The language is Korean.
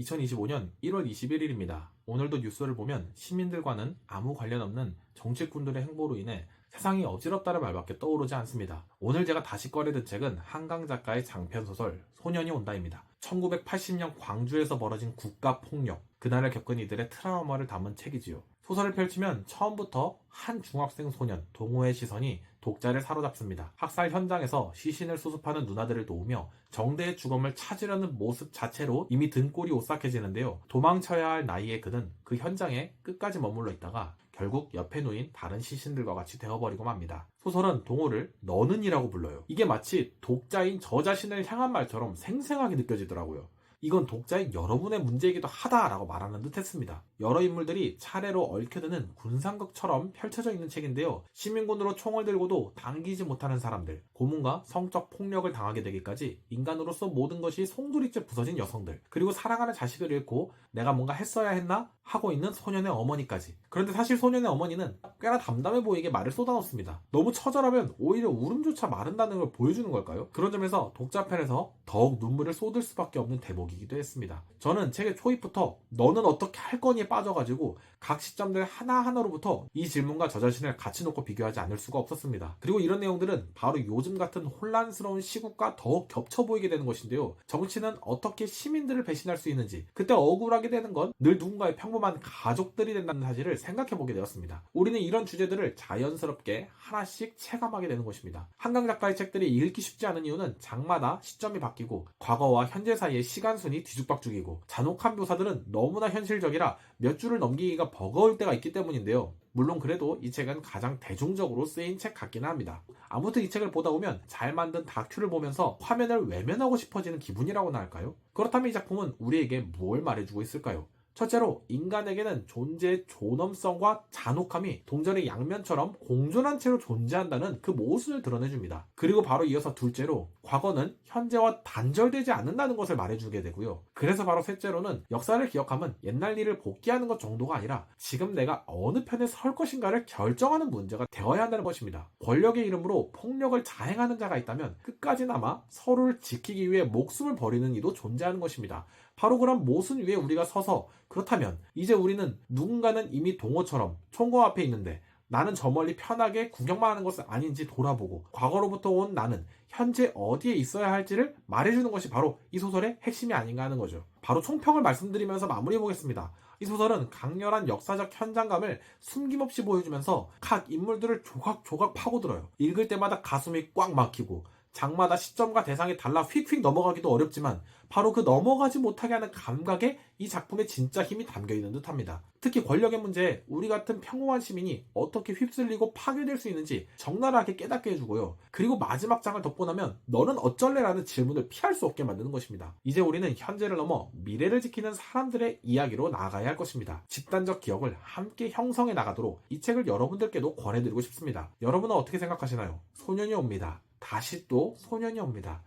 2025년 1월 21일입니다. 오늘도 뉴스를 보면 시민들과는 아무 관련 없는 정치꾼들의 행보로 인해 세상이 어지럽다는 말밖에 떠오르지 않습니다. 오늘 제가 다시 꺼내든 책은 한강 작가의 장편소설 소년이 온다입니다. 1980년 광주에서 벌어진 국가폭력, 그날을 겪은 이들의 트라우마를 담은 책이지요. 소설을 펼치면 처음부터 한 중학생 소년 동호의 시선이 독자를 사로잡습니다. 학살 현장에서 시신을 수습하는 누나들을 도우며 정대의 죽음을 찾으려는 모습 자체로 이미 등골이 오싹해지는데요. 도망쳐야 할 나이에 그는 그 현장에 끝까지 머물러 있다가 결국 옆에 놓인 다른 시신들과 같이 되어버리고 맙니다. 소설은 동호를 너는이라고 불러요. 이게 마치 독자인 저 자신을 향한 말처럼 생생하게 느껴지더라고요. 이건 독자인 여러분의 문제이기도 하다라고 말하는 듯 했습니다. 여러 인물들이 차례로 얽혀드는 군상극처럼 펼쳐져 있는 책인데요. 시민군으로 총을 들고도 당기지 못하는 사람들, 고문과 성적 폭력을 당하게 되기까지 인간으로서 모든 것이 송두리째 부서진 여성들, 그리고 사랑하는 자식을 잃고 내가 뭔가 했어야 했나? 하고 있는 소년의 어머니까지. 그런데 사실 소년의 어머니는 꽤나 담담해 보이게 말을 쏟아놓습니다. 너무 처절하면 오히려 울음조차 마른다는 걸 보여주는 걸까요? 그런 점에서 독자편에서 더욱 눈물을 쏟을 수밖에 없는 대목이기도 했습니다. 저는 책의 초입부터 너는 어떻게 할 거니에 빠져가지고 각 시점들 하나하나로부터 이 질문과 저 자신을 같이 놓고 비교하지 않을 수가 없었습니다. 그리고 이런 내용들은 바로 요즘 같은 혼란스러운 시국과 더욱 겹쳐 보이게 되는 것인데요. 정치는 어떻게 시민들을 배신할 수 있는지, 그때 억울하게 되는 건 늘 누군가의 평범한 가족들이 된다는 사실을 생각해보게 되었습니다. 우리는 이런 주제들을 자연스럽게 하나씩 체감하게 되는 것입니다. 한강 작가의 책들이 읽기 쉽지 않은 이유는 장마다 시점이 바뀌고 과거와 현재 사이의 시간순이 뒤죽박죽이고 잔혹한 묘사들은 너무나 현실적이라 몇 줄을 넘기기가 버거울 때가 있기 때문인데요. 물론 그래도 이 책은 가장 대중적으로 쓰인 책 같기는 합니다. 아무튼 이 책을 보다 보면 잘 만든 다큐를 보면서 화면을 외면하고 싶어지는 기분이라고나 할까요? 그렇다면 이 작품은 우리에게 뭘 말해주고 있을까요? 첫째로 인간에게는 존재의 존엄성과 잔혹함이 동전의 양면처럼 공존한 채로 존재한다는 그 모순을 드러내줍니다. 그리고 바로 이어서 둘째로 과거는 현재와 단절되지 않는다는 것을 말해주게 되고요. 그래서 바로 셋째로는 역사를 기억하면 옛날 일을 복귀하는 것 정도가 아니라 지금 내가 어느 편에 설 것인가를 결정하는 문제가 되어야 한다는 것입니다. 권력의 이름으로 폭력을 자행하는 자가 있다면 끝까지나마 서로를 지키기 위해 목숨을 버리는 이도 존재하는 것입니다. 바로 그런 모순 위에 우리가 서서 그렇다면 이제 우리는 누군가는 이미 동호처럼 총검 앞에 있는데 나는 저 멀리 편하게 구경만 하는 것은 아닌지 돌아보고 과거로부터 온 나는 현재 어디에 있어야 할지를 말해주는 것이 바로 이 소설의 핵심이 아닌가 하는 거죠. 바로 총평을 말씀드리면서 마무리해보겠습니다. 이 소설은 강렬한 역사적 현장감을 숨김없이 보여주면서 각 인물들을 조각조각 파고들어요. 읽을 때마다 가슴이 꽉 막히고 장마다 시점과 대상이 달라 휙휙 넘어가기도 어렵지만 바로 그 넘어가지 못하게 하는 감각에 이 작품의 진짜 힘이 담겨있는 듯합니다. 특히 권력의 문제에 우리 같은 평범한 시민이 어떻게 휩쓸리고 파괴될 수 있는지 적나라하게 깨닫게 해주고요. 그리고 마지막 장을 덮고 나면 너는 어쩔래라는 질문을 피할 수 없게 만드는 것입니다. 이제 우리는 현재를 넘어 미래를 지키는 사람들의 이야기로 나아가야 할 것입니다. 집단적 기억을 함께 형성해 나가도록 이 책을 여러분들께도 권해드리고 싶습니다. 여러분은 어떻게 생각하시나요? 소년이 옵니다. 다시 또 소년이 옵니다.